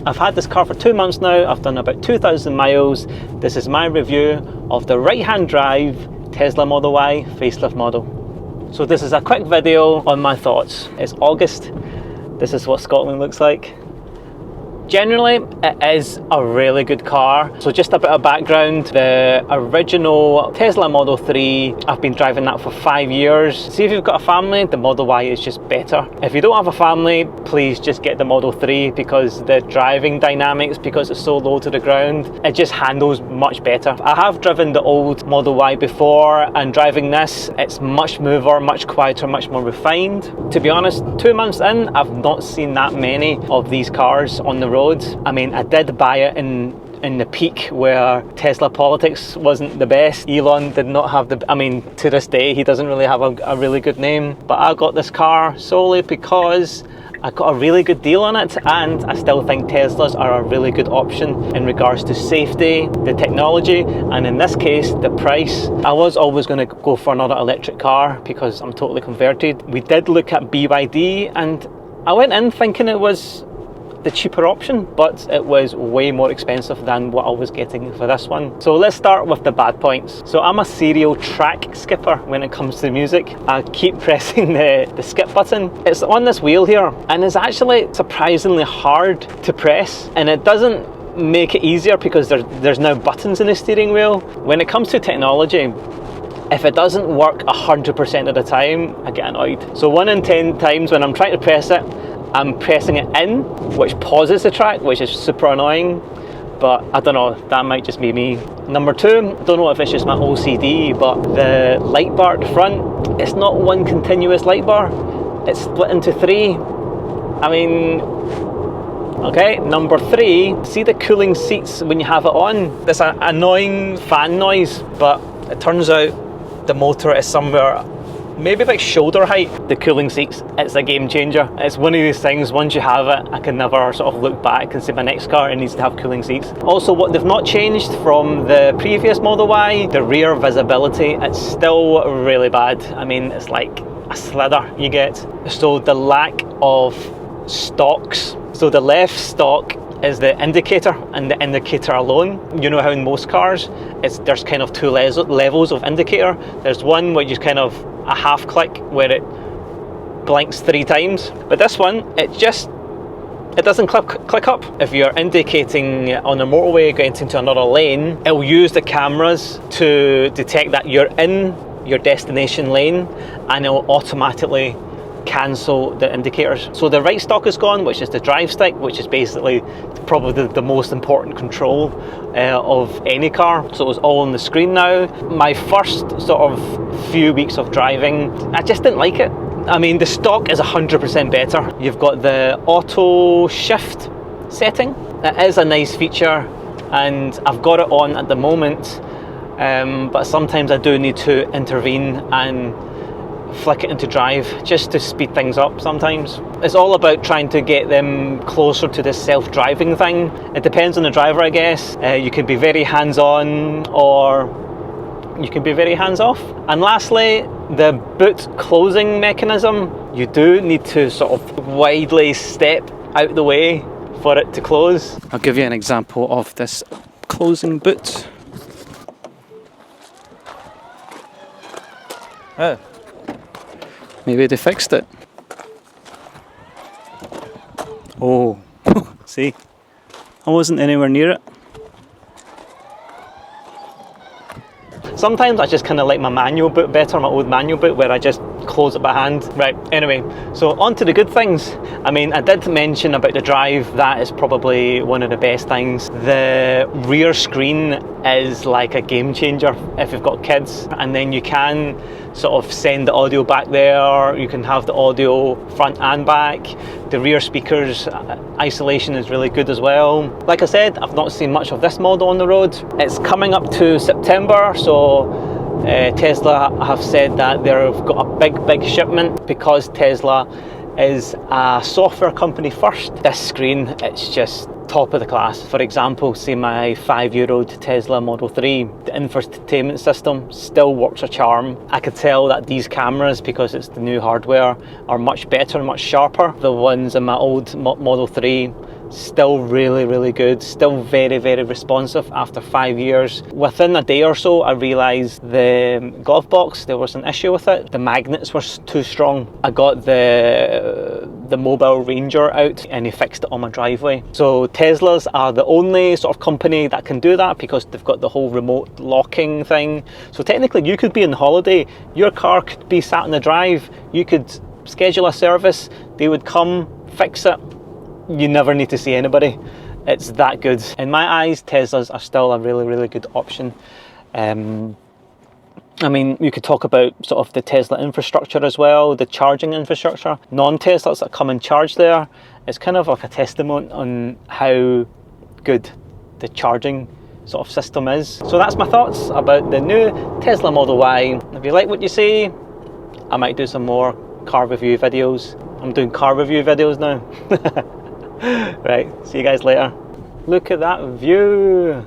I've had this car for 2 months now. I've done about 2,000 miles. This is my review of the right-hand drive Tesla Model Y facelift model. So this is a quick video on my thoughts. It's August. This is what Scotland looks like. Generally, it is a really good car. So just a bit of background, the original Tesla Model 3, I've been driving that for 5 years. See, if you've got a family, the Model Y is just better. If you don't have a family, please just get the Model 3 because the driving dynamics, because it's so low to the ground, it just handles much better. I have driven the old Model Y before, and driving this, it's much smoother, much quieter, much more refined. To be honest, 2 months in, I've not seen that many of these cars on the road. I mean, I did buy it in the peak where Tesla politics wasn't the best. Elon did not have I mean, to this day, he doesn't really have a really good name. But I got this car solely because I got a really good deal on it, and I still think Teslas are a really good option in regards to safety, the technology, and in this case, the price. I was always going to go for another electric car because I'm totally converted. We did look at BYD, and I went in thinking it was the cheaper option, but it was way more expensive than what I was getting for this one. So let's start with the bad points. So I'm a serial track skipper when it comes to music. I keep pressing the skip button. It's on this wheel here, and it's actually surprisingly hard to press, and it doesn't make it easier because there's now buttons in the steering wheel. When it comes to technology, if it doesn't work 100% of the time, I get annoyed. So 1 in 10 times when I'm trying to press it, I'm pressing it in, which pauses the track, which is super annoying, but I don't know, that might just be me. Number 2, I don't know if it's just my OCD, but the light bar at the front, it's not one continuous light bar, it's split into 3. I mean, okay. Number 3, see the cooling seats when you have it on? There's an annoying fan noise, but it turns out the motor is somewhere maybe like shoulder height. The cooling seats, it's a game changer. It's one of these things, once you have it, I can never sort of look back and say my next car, it needs to have cooling seats. Also, what they've not changed from the previous Model Y, the rear visibility, it's still really bad. I mean, it's like a slither you get. So the lack of stalks. So the left stalk is the indicator, and the indicator alone. You know how in most cars, there's kind of 2 levels of indicator. There's one where you kind of a half click where it blinks 3 times, but this one, it doesn't click up. If you're indicating on a motorway going into another lane, it will use the cameras to detect that you're in your destination lane, and it will automatically cancel the indicators. So the right stalk is gone, which is the drive stick, which is basically probably the most important control of any car. So it's all on the screen now. My first sort of few weeks of driving, I just didn't like it. I mean, the stock is 100% better. You've got the auto shift setting. It is a nice feature, and I've got it on at the moment, but sometimes I do need to intervene and flick it into drive just to speed things up sometimes. It's all about trying to get them closer to this self-driving thing. It depends on the driver, I guess. You can be very hands-on or you can be very hands-off. And lastly, the boot closing mechanism. You do need to sort of widely step out the way for it to close. I'll give you an example of this closing boot. Oh. Maybe they fixed it. Oh, see, I wasn't anywhere near it. Sometimes I just kind of like my manual boot better, my old manual boot, where I just close it by hand. Right, anyway, so on to the good things. I mean, I did mention about the drive. That is probably one of the best things. The rear screen is like a game changer if you've got kids, and then you can sort of send the audio back there. You can have the audio front and back. The rear speakers isolation is really good as well. Like I said, I've not seen much of this model on the road. It's coming up to September, so Tesla have said that they've got a big shipment because Tesla is a software company first. This screen, it's just top of the class. For example, say my 5-year-old Tesla Model 3, the infotainment system still works a charm. I could tell that these cameras, because it's the new hardware, are much better and much sharper. The ones in my old Model 3 still really good, still very responsive after 5 years. Within a day or so, I realised the glove box, there was an issue with it. The magnets were too strong. I got the mobile ranger out and he fixed it on my driveway. So Teslas are the only sort of company that can do that, because they've got the whole remote locking thing. So technically you could be on holiday, your car could be sat on the drive, you could schedule a service, they would come, fix it. You never need to see anybody. It's that good. In my eyes, Teslas are still a really good option. I mean, you could talk about sort of the Tesla infrastructure as well, the charging infrastructure. Non-Teslas that come and charge there, it's kind of like a testament on how good the charging sort of system is. So that's my thoughts about the new Tesla Model Y. If you like what you see, I might do some more car review videos. I'm doing car review videos now. Right, see you guys later. Look at that view.